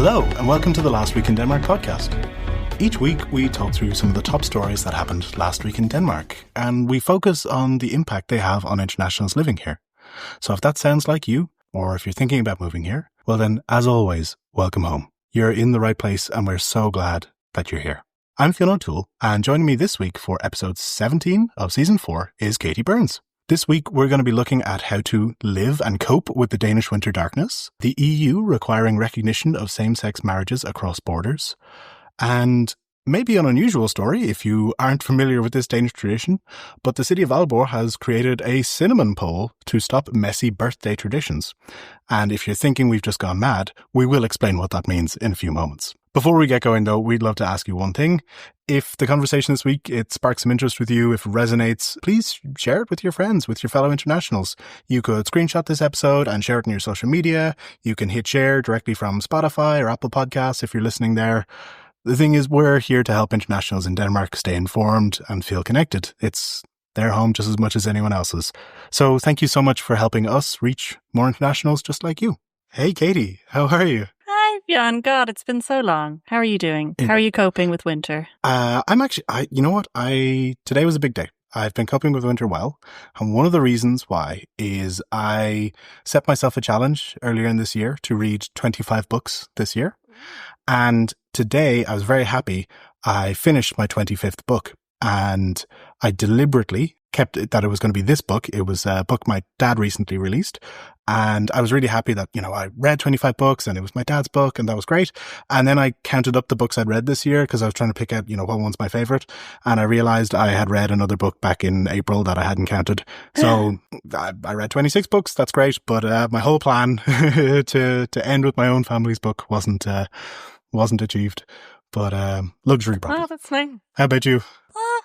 Hello, and welcome to the Last Week in Denmark podcast. Each week, we talk through some of the top stories that happened last week in Denmark, and we focus on the impact they have on internationals living here. So if that sounds like you, or if you're thinking about moving here, well then, as always, welcome home. You're in the right place, and we're so glad that you're here. I'm Fionn O'Toole, and joining me this week for episode 17 of season 4 is Katie Burns. This week, we're going to be looking at how to live and cope with the Danish winter darkness, the EU requiring recognition of same-sex marriages across borders, and maybe an unusual story if you aren't familiar with this Danish tradition, but the city of Aalborg has created a cinnamon pole to stop messy birthday traditions. And if you're thinking we've just gone mad, we will explain what that means in a few moments. Before we get going, though, we'd love to ask you one thing. If the conversation this week, it sparks some interest with you, if it resonates, please share it with your friends, with your fellow internationals. You could screenshot this episode and share it on your social media. You can hit share directly from Spotify or Apple Podcasts if you're listening there. The thing is, we're here to help internationals in Denmark stay informed and feel connected. It's their home just as much as anyone else's. So thank you so much for helping us reach more internationals just like you. Hey, Katie, how are you? Hi, Fionn. God, it's been so long. How are you doing? How are you coping with winter? You know what? Today was a big day. I've been coping with winter well. And one of the reasons why is I set myself a challenge earlier in this year to read 25 books this year. And today I was very happy. I finished my 25th book, and I deliberately kept it that it was going to be this book. It was a book my dad recently released. And I was really happy that, I read 25 books and it was my dad's book, and that was great. And then I counted up the books I'd read this year because I was trying to pick out, what one's my favorite. And I realized I had read another book back in April that I hadn't counted. So I read 26 books. That's great. But my whole plan to end with my own family's book wasn't achieved. But luxury problem. Oh, that's nice. How about you?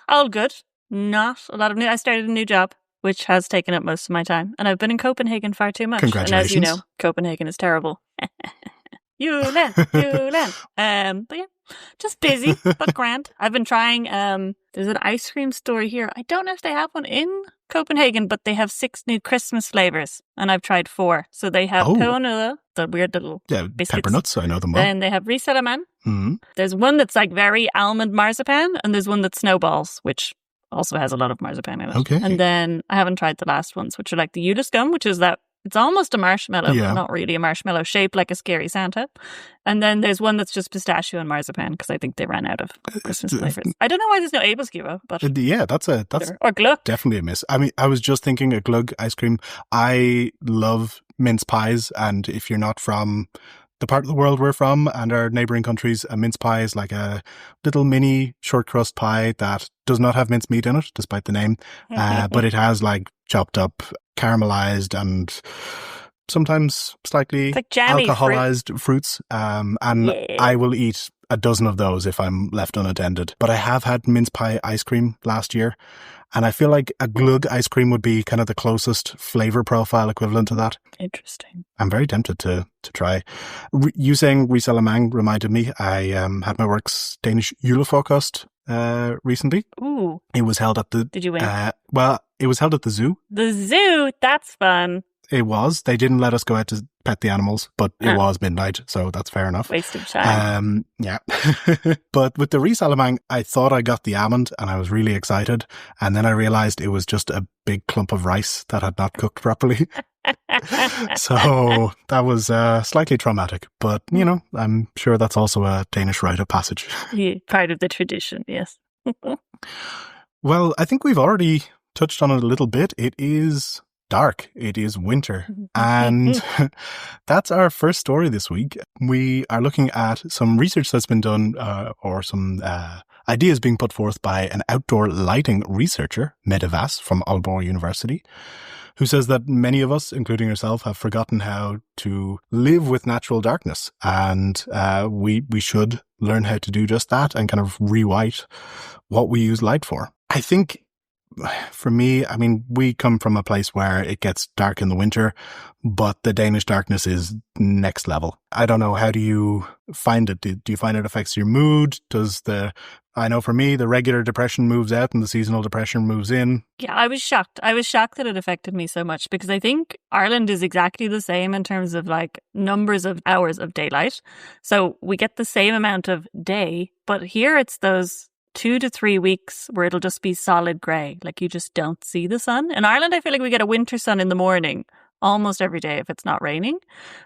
All good. Not a lot of new. I started a new job, which has taken up most of my time. And I've been in Copenhagen far too much. Congratulations. And as you know, Copenhagen is terrible. But yeah, just busy, but grand. I've been trying, there's an ice cream store here. I don't know if they have one in Copenhagen, but they have 6 new Christmas flavors. And I've tried 4. So they have Cohosts, the weird little biscuits. Pepper nuts, I know them well. Then they have Risalaman. Mm-hmm. There's one that's like very almond marzipan, and there's one that's snowballs, which also has a lot of marzipan in it. Okay. And then I haven't tried the last ones, which are like the Juleskum, which is that it's almost a marshmallow, but not really a marshmallow, shaped like a scary Santa. And then there's one that's just pistachio and marzipan, because I think they ran out of Christmas flavors. I don't know why there's no Aebelskiver, but that's or Glug. Definitely a miss. I mean, I was just thinking a Glug ice cream. I love mince pies, and if you're not from the part of the world we're from and our neighbouring countries, a mince pie is like a little mini short crust pie that does not have mince meat in it, despite the name, but it has like chopped up, caramelized, and sometimes slightly like alcoholized fruits. I will eat a dozen of those if I'm left unattended. But I have had mince pie ice cream last year, and I feel like a Glug ice cream would be kind of the closest flavour profile equivalent to that. Interesting. I'm very tempted to try. You saying Risalaman reminded me, I had my work's Danish julefrokost recently. Ooh. It was held at the... Did you win? It was held at the zoo. The zoo? That's fun. It was. They didn't let us go out to pet the animals, but it was midnight, so that's fair enough. Waste of time. Yeah. But with the Risalaman, I thought I got the almond and I was really excited. And then I realized it was just a big clump of rice that had not cooked properly. So that was slightly traumatic. But, I'm sure that's also a Danish rite of passage. Yeah, part of the tradition, yes. Well, I think we've already touched on it a little bit. It is dark. It is winter. And that's our first story this week. We are looking at some research that's been done or some ideas being put forth by an outdoor lighting researcher, Mette Hvass from Aalborg University, who says that many of us, including herself, have forgotten how to live with natural darkness. And we should learn how to do just that and kind of rewrite what we use light for. I think for me, I mean, we come from a place where it gets dark in the winter, but the Danish darkness is next level. I don't know. How do you find it? Do you find it affects your mood? Does the I know for me, the regular depression moves out and the seasonal depression moves in. Yeah, I was shocked. I was shocked that it affected me so much because I think Ireland is exactly the same in terms of like numbers of hours of daylight. So we get the same amount of day, but here it's those 2 to 3 weeks where it'll just be solid grey. Like you just don't see the sun. In Ireland, I feel like we get a winter sun in the morning almost every day if it's not raining.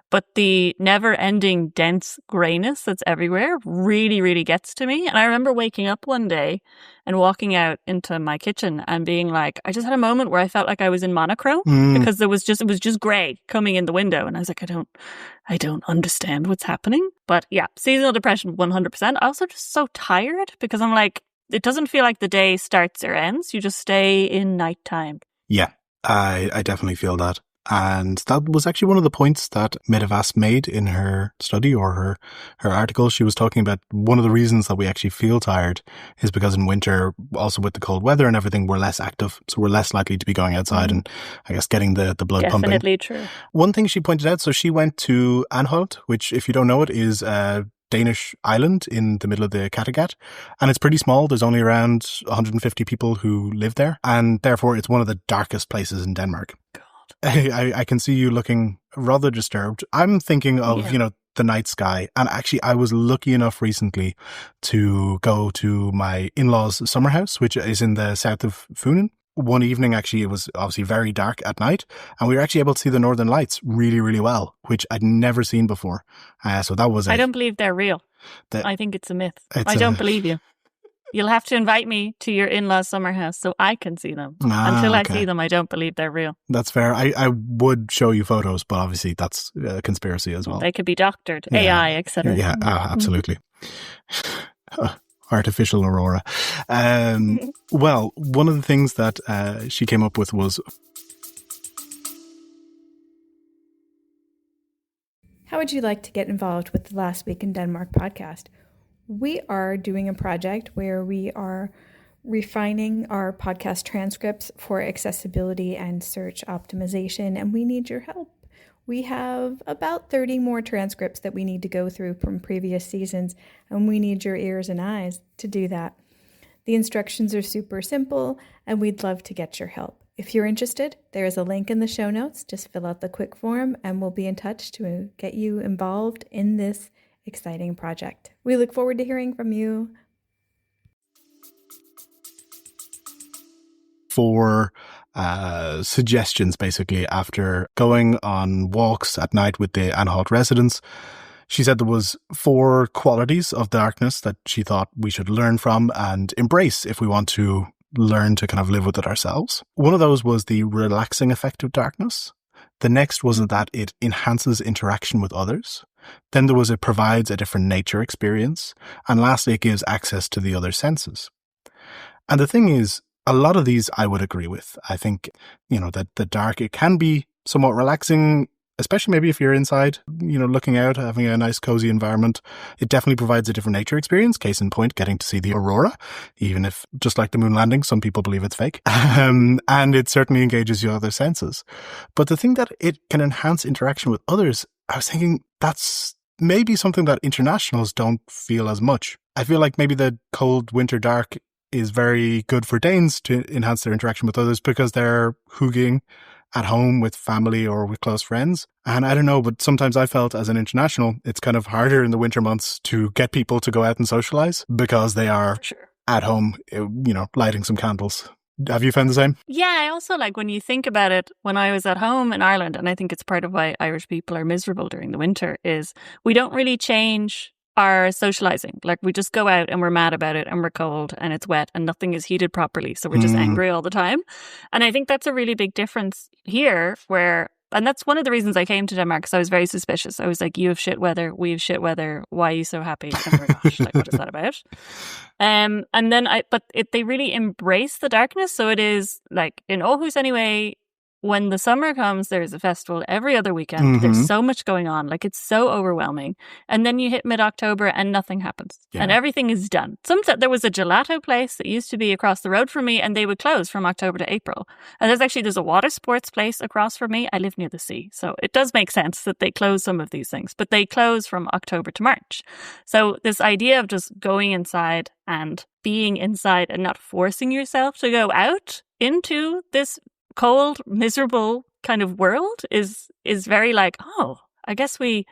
But the never-ending dense greyness that's everywhere really, really gets to me. And I remember waking up one day and walking out into my kitchen and being like, I just had a moment where I felt like I was in monochrome because it was just grey coming in the window. And I was like, I don't understand what's happening. But yeah, seasonal depression, 100%. Also just so tired because I'm like, it doesn't feel like the day starts or ends. You just stay in nighttime. Yeah, I definitely feel that. And that was actually one of the points that Mette Hvass made in her study or her article. She was talking about one of the reasons that we actually feel tired is because in winter, also with the cold weather and everything, we're less active. So we're less likely to be going outside and I guess getting the blood pumping. Definitely true. One thing she pointed out, so she went to Anholt, which if you don't know it is a Danish island in the middle of the Kattegat. And it's pretty small. There's only around 150 people who live there. And therefore it's one of the darkest places in Denmark. I can see you looking rather disturbed. I'm thinking of, the night sky. And actually, I was lucky enough recently to go to my in-laws' summer house, which is in the south of Funen. One evening, actually, it was obviously very dark at night. And we were actually able to see the northern lights really, really well, which I'd never seen before. So that was I don't believe they're real. I think it's a myth. I don't believe you. You'll have to invite me to your in-laws' summer house so I can see them. Until I see them, I don't believe they're real. That's fair. I would show you photos, but obviously that's a conspiracy as well. They could be doctored, AI, etc. Yeah, absolutely. Artificial aurora. Well, one of the things that she came up with was... How would you like to get involved with the Last Week in Denmark podcast? We are doing a project where we are refining our podcast transcripts for accessibility and search optimization, and we need your help. We have about 30 more transcripts that we need to go through from previous seasons, and we need your ears and eyes to do that. The instructions are super simple, and we'd love to get your help. If you're interested, there is a link in the show notes. Just fill out the quick form, and we'll be in touch to get you involved in this exciting project. We look forward to hearing from you. For suggestions, basically, after going on walks at night with the Anholt residents, she said there was 4 qualities of darkness that she thought we should learn from and embrace if we want to learn to kind of live with it ourselves. One of those was the relaxing effect of darkness. The next was that it enhances interaction with others. Then there was it provides a different nature experience. And lastly, it gives access to the other senses. And the thing is, a lot of these I would agree with. I think, that the dark, it can be somewhat relaxing, especially maybe if you're inside, looking out, having a nice cozy environment. It definitely provides a different nature experience. Case in point, getting to see the aurora, even if, just like the moon landing, some people believe it's fake. And it certainly engages your other senses. But the thing that it can enhance interaction with others, I was thinking that's maybe something that internationals don't feel as much. I feel like maybe the cold winter dark is very good for Danes to enhance their interaction with others because they're hooging at home with family or with close friends. And I don't know, but sometimes I felt as an international, it's kind of harder in the winter months to get people to go out and socialize because they are at home, lighting some candles. Have you found the same? Yeah, I also when you think about it, when I was at home in Ireland, and I think it's part of why Irish people are miserable during the winter, is we don't really change our socializing. We just go out and we're mad about it and we're cold and it's wet and nothing is heated properly. So we're just angry all the time. And I think that's a really big difference here and that's one of the reasons I came to Denmark, because I was very suspicious. I was like, you have shit weather, we have shit weather. Why are you so happy? Oh my gosh, what is that about? And then they really embrace the darkness. So it is in Aarhus anyway, when the summer comes, there's a festival every other weekend. There's so much going on. Like, it's so overwhelming. And then you hit mid-October and nothing happens. Yeah. And everything is done. There was a gelato place that used to be across the road from me, and they would close from October to April. And there's a water sports place across from me. I live near the sea. So it does make sense that they close some of these things. But they close from October to March. So this idea of just going inside and being inside and not forcing yourself to go out into this cold, miserable kind of world is very like, oh, I guess we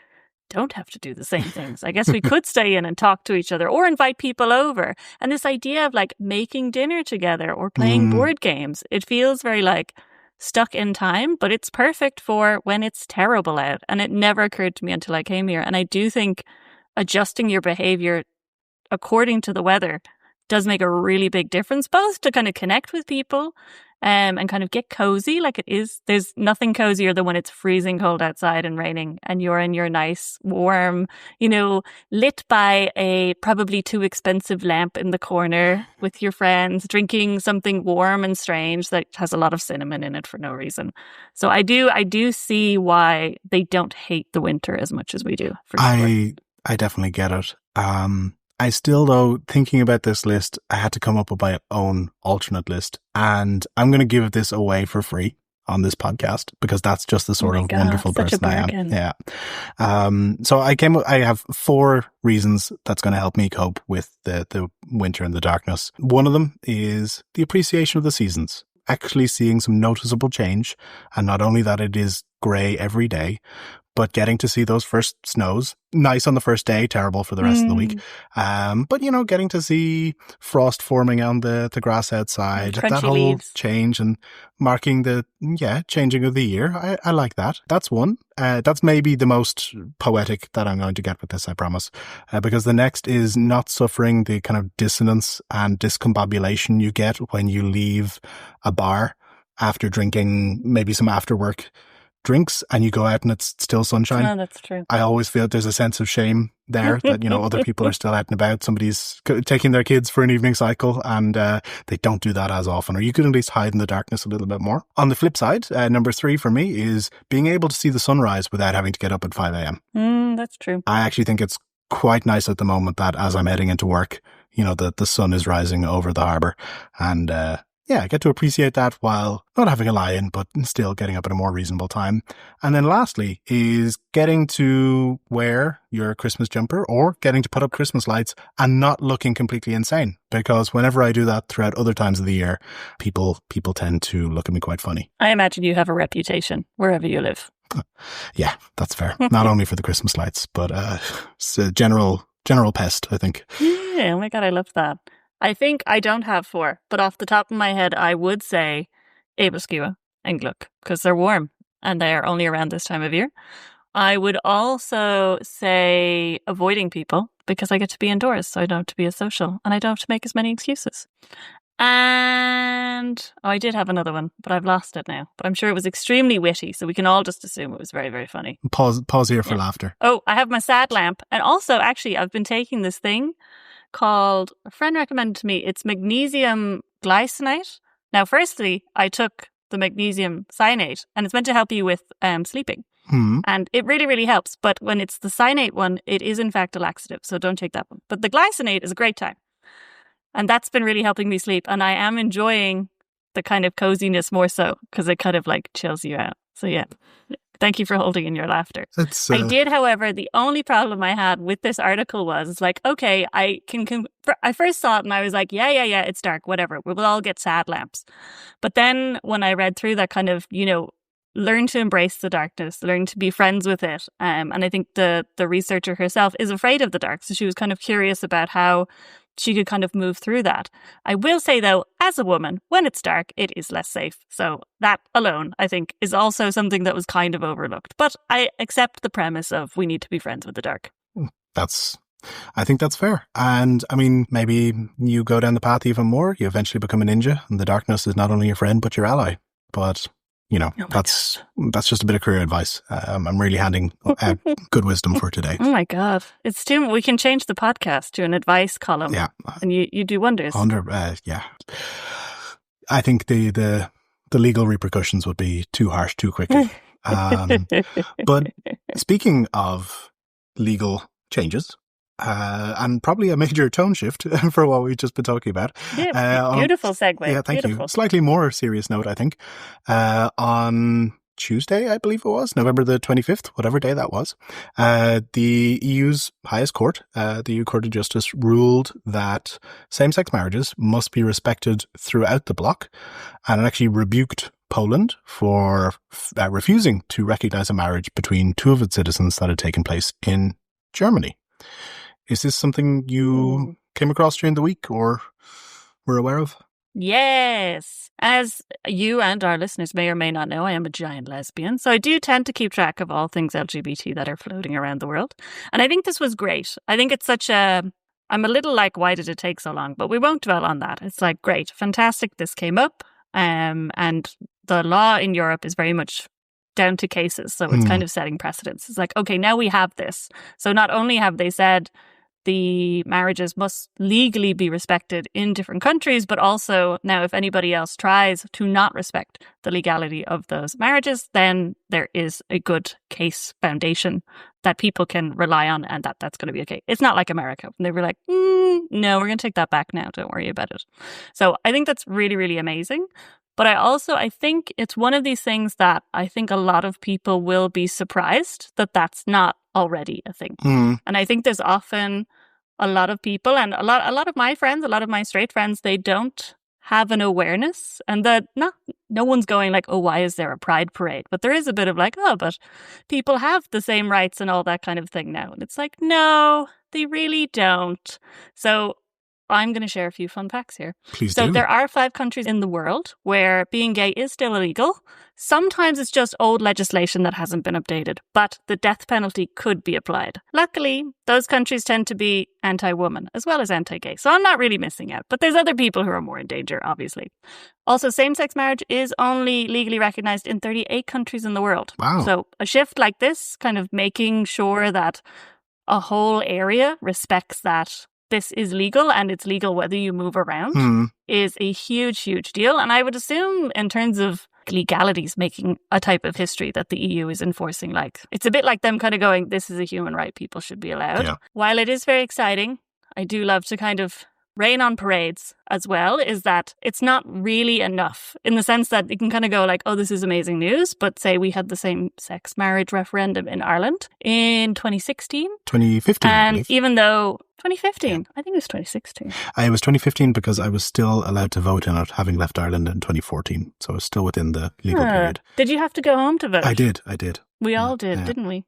don't have to do the same things. I guess we could stay in and talk to each other or invite people over. And this idea of like making dinner together or playing board games, it feels very like stuck in time, but it's perfect for when it's terrible out. And it never occurred to me until I came here. And I do think adjusting your behavior according to the weather does make a really big difference, both to kind of connect with people and kind of get cozy. Like, there's nothing cozier than when it's freezing cold outside and raining and you're in your nice, warm, lit by a probably too expensive lamp in the corner with your friends, drinking something warm and strange that has a lot of cinnamon in it for no reason. So I do see why they don't hate the winter as much as we do. For sure. I definitely get it. I still, though, thinking about this list, I had to come up with my own alternate list, and I'm going to give this away for free on this podcast because that's just the sort of wonderful person I am. Yeah. So I have 4 reasons that's going to help me cope with the winter and the darkness. One of them is the appreciation of the seasons, actually seeing some noticeable change, and not only that it is grey every day, but getting to see those first snows, nice on the first day, terrible for the rest of the week. But, getting to see frost forming on the grass outside, crunchy that whole leaves. change and marking the changing of the year. I like that. That's one. That's maybe the most poetic that I'm going to get with this, I promise. Because the next is not suffering the kind of dissonance and discombobulation you get when you leave a bar after drinking maybe some after work drinks and you go out and it's still sunshine. Oh, that's true. I always feel there's a sense of shame there that, other people are still out and about. Somebody's taking their kids for an evening cycle and they don't do that as often. Or you could at least hide in the darkness a little bit more. On the flip side, number 3 for me is being able to see the sunrise without having to get up at 5 a.m. That's true. I actually think it's quite nice at the moment that as I'm heading into work, the sun is rising over the harbour and I get to appreciate that while not having a lie-in, but still getting up at a more reasonable time. And then lastly is getting to wear your Christmas jumper or getting to put up Christmas lights and not looking completely insane. Because whenever I do that throughout other times of the year, people tend to look at me quite funny. I imagine you have a reputation wherever you live. Yeah, that's fair. Not only for the Christmas lights, but it's a general pest, I think. Yeah, oh my God, I love that. I think I don't have 4, but off the top of my head, I would say Eberskua and Gluck, because they're warm and they're only around this time of year. I would also say avoiding people because I get to be indoors, so I don't have to be as social and I don't have to make as many excuses. And I did have another one, but I've lost it now. But I'm sure it was extremely witty, so we can all just assume it was very, very funny. Pause here for laughter. Oh, I have my sad lamp. And also, actually, I've been taking this thing called, a friend recommended to me, it's magnesium glycinate. Now, firstly, I took the magnesium cyanate and it's meant to help you with sleeping. And it really, really helps. But when it's the cyanate one, it is in fact a laxative. So don't take that one. But the glycinate is a great time. And that's been really helping me sleep. And I am enjoying the kind of coziness more so because it kind of like chills you out. So yeah. Thank you for holding in your laughter. I did, however, the only problem I had with this article was like, okay, I first saw it and I was like, yeah, it's dark, whatever. We'll all get sad lamps. But then when I read through that kind of, learn to embrace the darkness, learn to be friends with it. And I think the researcher herself is afraid of the dark. So she was kind of curious about how she could kind of move through that. I will say, though, as a woman, when it's dark, it is less safe. So that alone, I think, is also something that was kind of overlooked. But I accept the premise of we need to be friends with the dark. I think that's fair. And I mean, maybe you go down the path even more. You eventually become a ninja and the darkness is not only your friend, but your ally. But that's just a bit of career advice. I'm really handing out good wisdom for today. Oh my God. It's too, we can change the podcast to an advice column. Yeah. And you do wonders. Yeah. I think the the legal repercussions would be too harsh too quickly. But speaking of legal changes, and probably a major tone shift for what we've just been talking about. Yeah, beautiful segue. Yeah, thank beautiful. you. Slightly more serious note, I think. On Tuesday, I believe it was, November the 25th, whatever day that was, the EU's highest court, the EU Court of Justice, ruled that same-sex marriages must be respected throughout the bloc, and it actually rebuked Poland for refusing to recognise a marriage between two of its citizens that had taken place in Germany. Is this something you came across during the week or were aware of? Yes. As you and our listeners may or may not know, I am a giant lesbian. So I do tend to keep track of all things LGBT that are floating around the world. And I think this was great. I think it's I'm a little like, why did it take so long? But we won't dwell on that. It's like, great, fantastic, this came up. And the law in Europe is very much down to cases. So it's kind of setting precedents. It's like, okay, now we have this. So not only have they said the marriages must legally be respected in different countries, but also now if anybody else tries to not respect the legality of those marriages, then there is a good case foundation that people can rely on, and that's going to be okay. It's not like America. They were like, no, we're going to take that back now. Don't worry about it. So I think that's really, really amazing. But I think it's one of these things that I think a lot of people will be surprised that that's not already a thing. And I think there's often a lot of people, and a lot of my friends, a lot of my straight friends, they don't have an awareness, and that no one's going like, oh, why is there a pride parade? But there is a bit of like, oh, but people have the same rights and all that kind of thing now. And it's like, no, they really don't. So I'm going to share a few fun facts here. Please do. So there are 5 countries in the world where being gay is still illegal. Sometimes it's just old legislation that hasn't been updated, but the death penalty could be applied. Luckily, those countries tend to be anti-woman as well as anti-gay. So I'm not really missing out. But there's other people who are more in danger, obviously. Also, same-sex marriage is only legally recognized in 38 countries in the world. Wow. So a shift like this, kind of making sure that a whole area respects that this is legal and it's legal whether you move around, is a huge, huge deal. And I would assume in terms of legalities making a type of history that the EU is enforcing, like it's a bit like them kind of going, this is a human right, people should be allowed. Yeah. While it is very exciting, I do love to kind of rain on parades as well, is that it's not really enough in the sense that you can kind of go like, oh, this is amazing news. But say we had the same-sex marriage referendum in Ireland in 2016. 2015, and even though 2015, I think it was 2016. It was 2015 because I was still allowed to vote in it, having left Ireland in 2014. So I was still within the legal period. Did you have to go home to vote? I did. We all did, didn't we?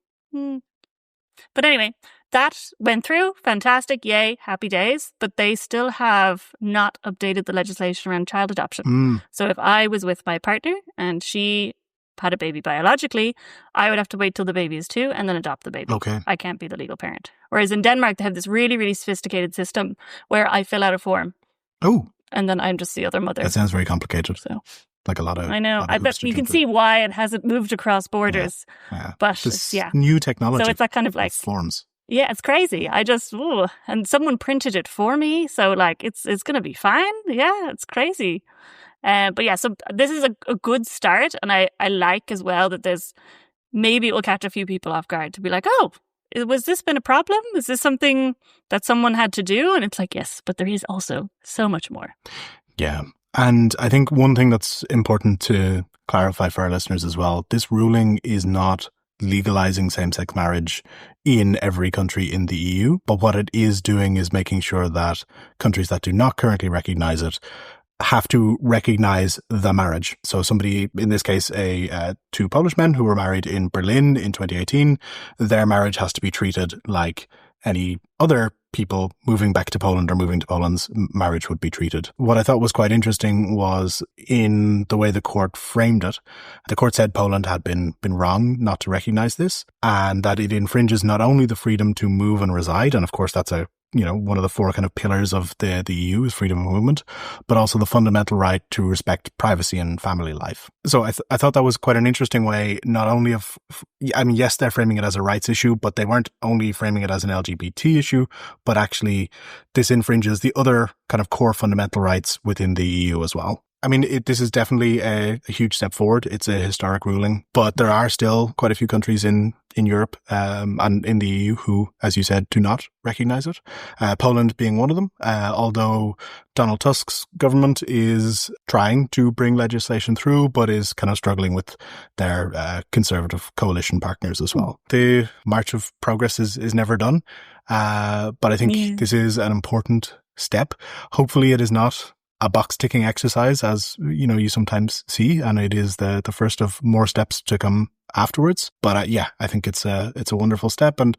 But anyway, that went through. Fantastic. Yay. Happy days. But they still have not updated the legislation around child adoption. So if I was with my partner and she had a baby biologically, I would have to wait till the baby is 2 and then adopt the baby. Okay. I can't be the legal parent. Whereas in Denmark, they have this really, really sophisticated system where I fill out a form. Oh. And then I'm just the other mother. That sounds very complicated. So, like a lot of... I know. I bet you can see why it hasn't moved across borders. Yeah. But this yeah. new technology. So it's that kind of like... forms. Yeah, it's crazy. And someone printed it for me. So like, it's going to be fine. Yeah, it's crazy. But yeah, so this is a good start. And I like as well that maybe it will catch a few people off guard to be like, oh, was this been a problem? Is this something that someone had to do? And it's like, yes, but there is also so much more. Yeah. And I think one thing that's important to clarify for our listeners as well, this ruling is not legalizing same-sex marriage in every country in the EU. But what it is doing is making sure that countries that do not currently recognize it have to recognize the marriage. So somebody, in this case, 2 Polish men who were married in Berlin in 2018, their marriage has to be treated like any other people moving back to Poland or moving to Poland's marriage would be treated. What I thought was quite interesting was in the way the court framed it. The court said Poland had been wrong not to recognize this, and that it infringes not only the freedom to move and reside, and of course that's one of the 4 kind of pillars of the EU is freedom of movement, but also the fundamental right to respect privacy and family life. So I thought that was quite an interesting way, not only yes, they're framing it as a rights issue, but they weren't only framing it as an LGBT issue, but actually this infringes the other kind of core fundamental rights within the EU as well. I mean, this is definitely a huge step forward. It's a historic ruling, but there are still quite a few countries in Europe and in the EU who, as you said, do not recognise it. Poland being one of them, although Donald Tusk's government is trying to bring legislation through, but is kind of struggling with their conservative coalition partners as well. The march of progress is never done, but I think this is an important step. Hopefully it is not a box-ticking exercise, as you sometimes see, and it is the first of more steps to come afterwards. But I think it's a wonderful step, and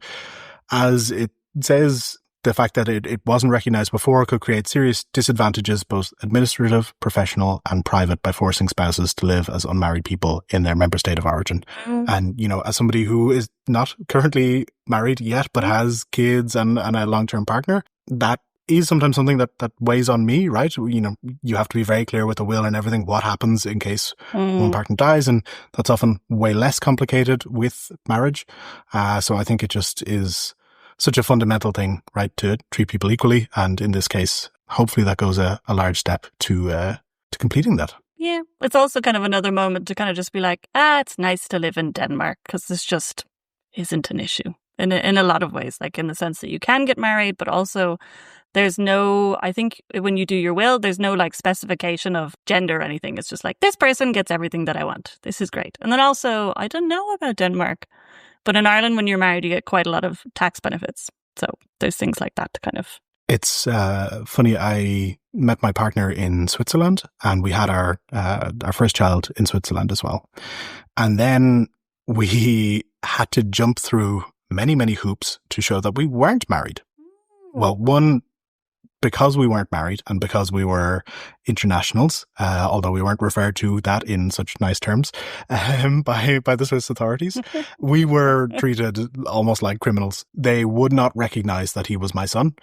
as it says, the fact that it wasn't recognised before could create serious disadvantages, both administrative, professional, and private, by forcing spouses to live as unmarried people in their member state of origin. And as somebody who is not currently married yet, but has kids and a long-term partner, that is sometimes something that weighs on me, right? You have to be very clear with the will and everything, what happens in case one partner dies, and that's often way less complicated with marriage. So I think it just is such a fundamental thing, right, to treat people equally, and in this case, hopefully that goes a large step to completing that. Yeah, it's also kind of another moment to kind of just be like, it's nice to live in Denmark, because this just isn't an issue in a lot of ways, like in the sense that you can get married, but also there's no, I think when you do your will, there's no like specification of gender or anything. It's just like, this person gets everything that I want. This is great. And then also, I don't know about Denmark, but in Ireland, when you're married, you get quite a lot of tax benefits. So there's things like that to kind of. It's funny. I met my partner in Switzerland, and we had our first child in Switzerland as well. And then we had to jump through many, many hoops to show that we weren't married. Well, one, because we weren't married and because we were internationals, although we weren't referred to that in such nice terms by the Swiss authorities, we were treated almost like criminals. They would not recognize that he was my son,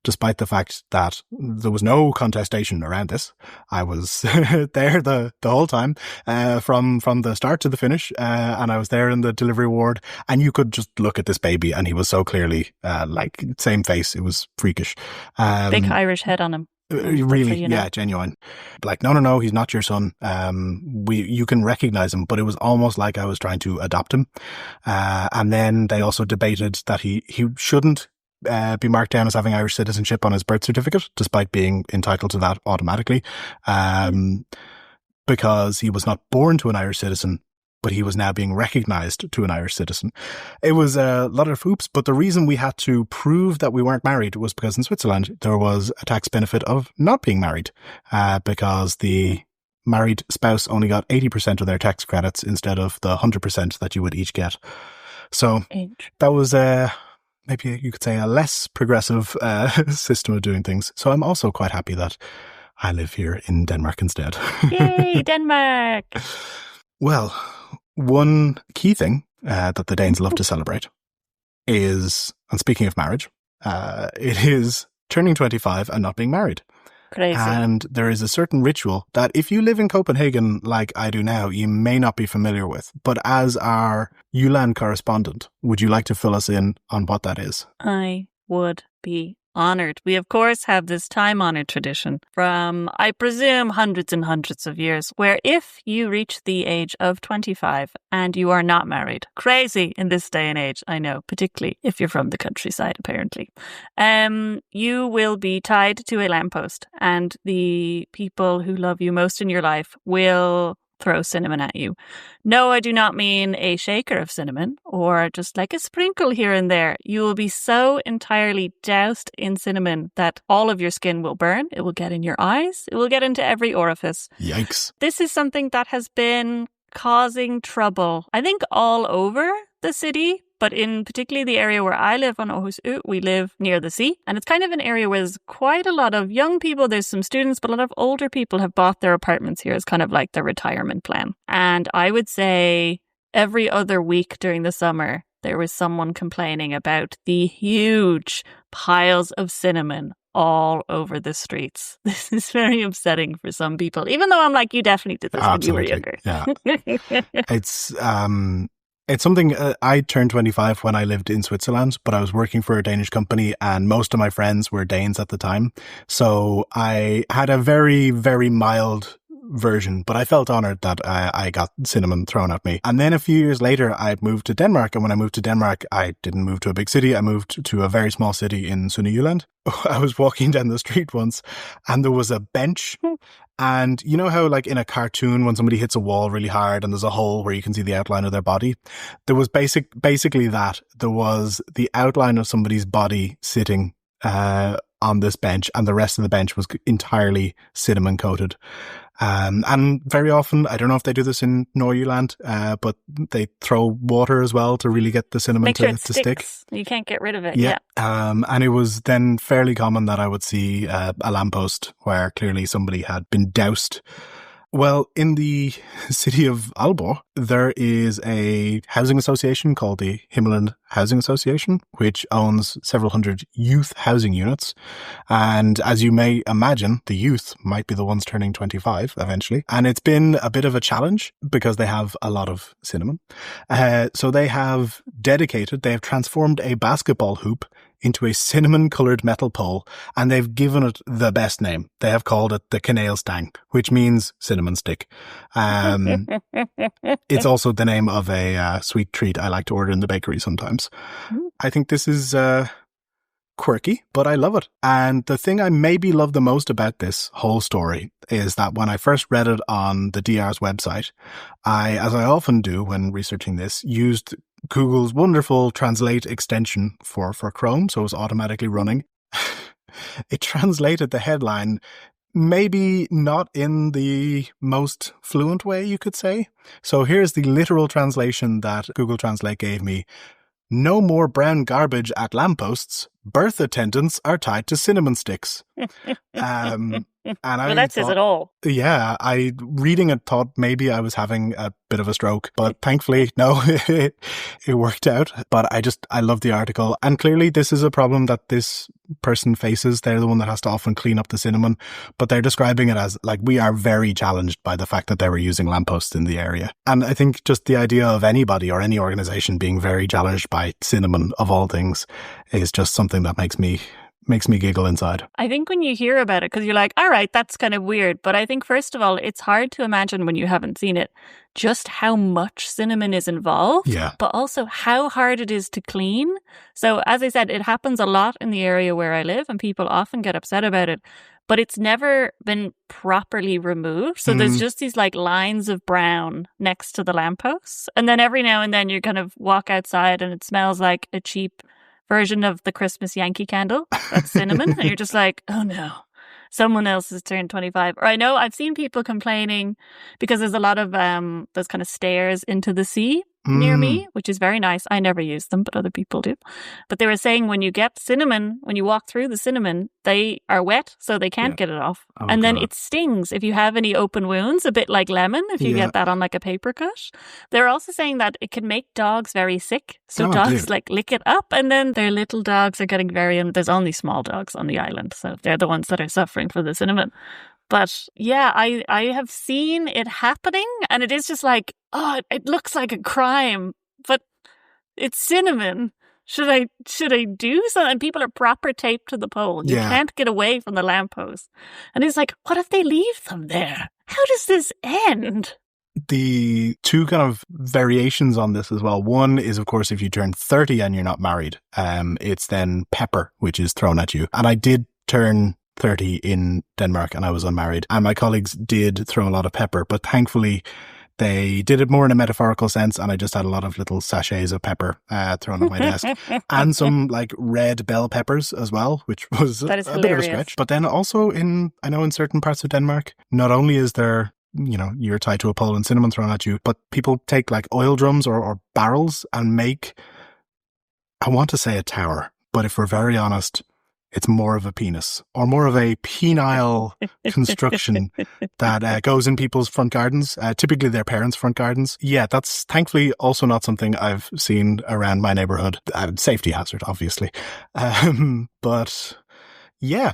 despite the fact that there was no contestation around this. I was there the whole time, from the start to the finish, and I was there in the delivery ward, and you could just look at this baby, and he was so clearly, like, same face. It was freakish. Big Irish head on him. Really, yeah, genuine. Like, no, he's not your son. You can recognize him, but it was almost like I was trying to adopt him. And then they also debated that he shouldn't be marked down as having Irish citizenship on his birth certificate, despite being entitled to that automatically, because he was not born to an Irish citizen, but he was now being recognised to an Irish citizen. It was a lot of hoops, but the reason we had to prove that we weren't married was because in Switzerland there was a tax benefit of not being married, because the married spouse only got 80% of their tax credits instead of the 100% that you would each get. So that was maybe you could say a less progressive system of doing things. So I'm also quite happy that I live here in Denmark instead. Yay, Denmark! Well, one key thing that the Danes love to celebrate is, and speaking of marriage, it is turning 25 and not being married. Crazy. And there is a certain ritual that if you live in Copenhagen like I do now, you may not be familiar with. But as our ULAN correspondent, would you like to fill us in on what that is? I would be honoured. We, of course, have this time-honoured tradition from, I presume, hundreds and hundreds of years, where if you reach the age of 25 and you are not married, crazy in this day and age, I know, particularly if you're from the countryside, apparently, you will be tied to a lamppost, and the people who love you most in your life will throw cinnamon at you. No, I do not mean a shaker of cinnamon or just like a sprinkle here and there. You will be so entirely doused in cinnamon that all of your skin will burn. It will get in your eyes. It will get into every orifice. Yikes. This is something that has been causing trouble, I think, all over the city. But in particularly the area where I live on Aarhus, we live near the sea. And it's kind of an area where there's quite a lot of young people. There's some students, but a lot of older people have bought their apartments here as kind of like their retirement plan. And I would say every other week during the summer, there was someone complaining about the huge piles of cinnamon all over the streets. This is very upsetting for some people, even though I'm like, you definitely did this Absolutely. When you were younger. Yeah. It's something I turned 25 when I lived in Switzerland, but I was working for a Danish company and most of my friends were Danes at the time. So I had a very, very mild version, but I felt honored that I got cinnamon thrown at me. And then a few years later, I moved to Denmark. And when I moved to Denmark, I didn't move to a big city. I moved to a very small city in Sønderjylland. I was walking down the street once and there was a bench. And you know how like in a cartoon, when somebody hits a wall really hard and there's a hole where you can see the outline of their body? There was basically that. There was the outline of somebody's body sitting on this bench, and the rest of the bench was entirely cinnamon coated. And very often, I don't know if they do this in Norgeland, but they throw water as well to really get the cinnamon Make sure it to stick. You can't get rid of it. Yeah. And it was then fairly common that I would see a lamppost where clearly somebody had been doused. Well, in the city of Aalborg, there is a housing association called the Himmeland Housing Association, which owns several hundred youth housing units. And as you may imagine, the youth might be the ones turning 25 eventually. And it's been a bit of a challenge because they have a lot of cinnamon. So they have transformed a basketball hoop into a cinnamon-coloured metal pole, and they've given it the best name. They have called it the Kanelstang, which means cinnamon stick. It's also the name of a sweet treat I like to order in the bakery sometimes. I think this is quirky, but I love it. And the thing I maybe love the most about this whole story is that when I first read it on the DR's website, I, as I often do when researching this, used Google's wonderful translate extension for Chrome, so it was automatically running. It translated the headline, maybe not in the most fluent way, you could say. So here's the literal translation that Google Translate gave me. No more brown garbage at lampposts. Birth attendants are tied to cinnamon sticks. And well, that says it all. Yeah, I reading it thought maybe I was having a bit of a stroke, but thankfully, no, it worked out. But I love the article. And clearly this is a problem that this person faces. They're the one that has to often clean up the cinnamon, but they're describing it as like, we are very challenged by the fact that they were using lampposts in the area. And I think just the idea of anybody or any organization being very challenged by cinnamon of all things is just something that makes me giggle inside. I think when you hear about it, because you're like, all right, that's kind of weird. But I think, first of all, it's hard to imagine when you haven't seen it, just how much cinnamon is involved. Yeah. But also how hard it is to clean. So as I said, it happens a lot in the area where I live and people often get upset about it. But it's never been properly removed. So there's just these like lines of brown next to the lampposts. And then every now and then you kind of walk outside and it smells like a cheap version of the Christmas Yankee candle. That's cinnamon. And you're just like, oh no, someone else has turned 25. Or I know I've seen people complaining because there's a lot of those kind of stairs into the sea near me, which is very nice. I never use them, but other people do. But they were saying when you get cinnamon, when you walk through the cinnamon, they are wet, so they can't get it off. Oh, and then it stings if you have any open wounds, a bit like lemon, if you get that on like a paper cut. They're also saying that it can make dogs very sick. So dogs like lick it up, and then their little dogs are getting there's only small dogs on the island, so they're the ones that are suffering for the cinnamon. But yeah, I have seen it happening, and it is just like, oh, it looks like a crime, but it's cinnamon. Should I do something? And people are proper taped to the pole. You can't get away from the lamppost. And it's like, what if they leave them there? How does this end? The two kind of variations on this as well. One is, of course, if you turn 30 and you're not married, it's then pepper, which is thrown at you. And I did turn 30 in Denmark and I was unmarried, and my colleagues did throw a lot of pepper, but thankfully they did it more in a metaphorical sense, and I just had a lot of little sachets of pepper thrown on my desk and some like red bell peppers as well, which was a bit of a stretch. But then also I know in certain parts of Denmark, not only is there, you're tied to a pole and cinnamon thrown at you, but people take like oil drums or barrels and make, I want to say a tower, but if we're very honest, it's more of a penis or more of a penile construction that goes in people's front gardens, typically their parents' front gardens. Yeah, that's thankfully also not something I've seen around my neighborhood. Safety hazard, obviously. But yeah,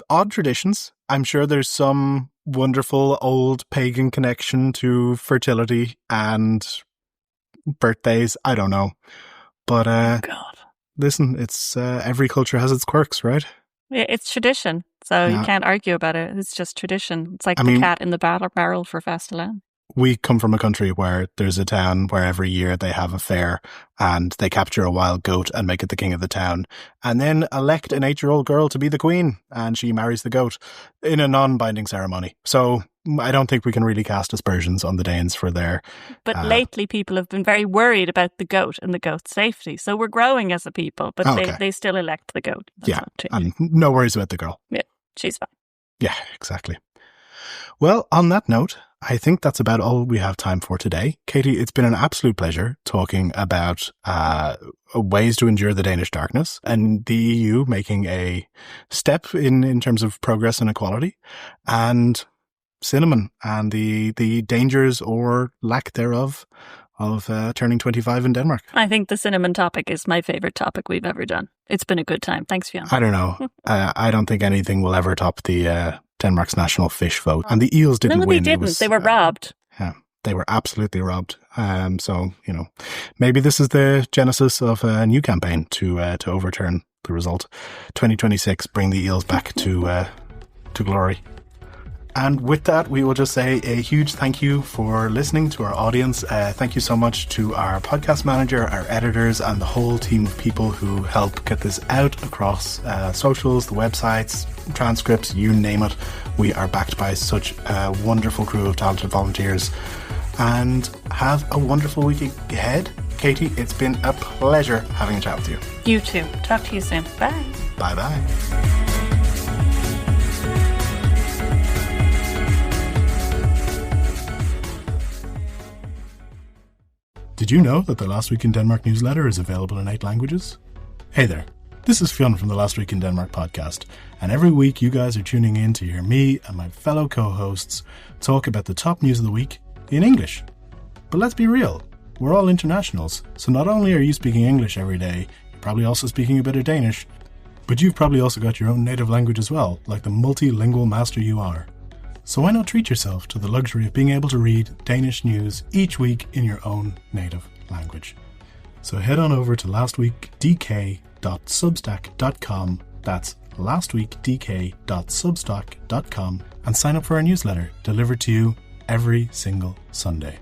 odd traditions. I'm sure there's some wonderful old pagan connection to fertility and birthdays. I don't know. But God. Listen, it's every culture has its quirks, right? Yeah, it's tradition, so you can't argue about it. It's just tradition. It's like the cat in the barrel for Fastelang. We come from a country where there's a town where every year they have a fair and they capture a wild goat and make it the king of the town and then elect an 8-year-old girl to be the queen, and she marries the goat in a non-binding ceremony. So I don't think we can really cast aspersions on the Danes for their... But lately people have been very worried about the goat and the goat's safety. So we're growing as a people, but they still elect the goat. That's and no worries about the girl. Yeah, she's fine. Yeah, exactly. Well, on that note, I think that's about all we have time for today. Katie, it's been an absolute pleasure talking about ways to endure the Danish darkness and the EU making a step in terms of progress and equality, and cinnamon and the dangers or lack thereof of turning 25 in Denmark. I think the cinnamon topic is my favorite topic we've ever done. It's been a good time. Thanks, Fionn. I don't know. I don't think anything will ever top the Denmark's national fish vote. And the eels didn't win. No, they didn't. They were robbed. Yeah, they were absolutely robbed. So, maybe this is the genesis of a new campaign to overturn the result. 2026, bring the eels back to glory. And with that, we will just say a huge thank you for listening to our audience. Thank you so much to our podcast manager, our editors, and the whole team of people who help get this out across socials, the websites, transcripts, you name it. We are backed by such a wonderful crew of talented volunteers. And have a wonderful week ahead. Katie, it's been a pleasure having a chat with you. You too. Talk to you soon. Bye. Bye-bye. Did you know that the Last Week in Denmark newsletter is available in 8 languages? Hey there, this is Fionn from the Last Week in Denmark podcast, and every week you guys are tuning in to hear me and my fellow co-hosts talk about the top news of the week in English. But let's be real, we're all internationals, so not only are you speaking English every day, you're probably also speaking a bit of Danish, but you've probably also got your own native language as well, like the multilingual master you are. So why not treat yourself to the luxury of being able to read Danish news each week in your own native language? So head on over to lastweekdk.substack.com, that's lastweekdk.substack.com, and sign up for our newsletter delivered to you every single Sunday.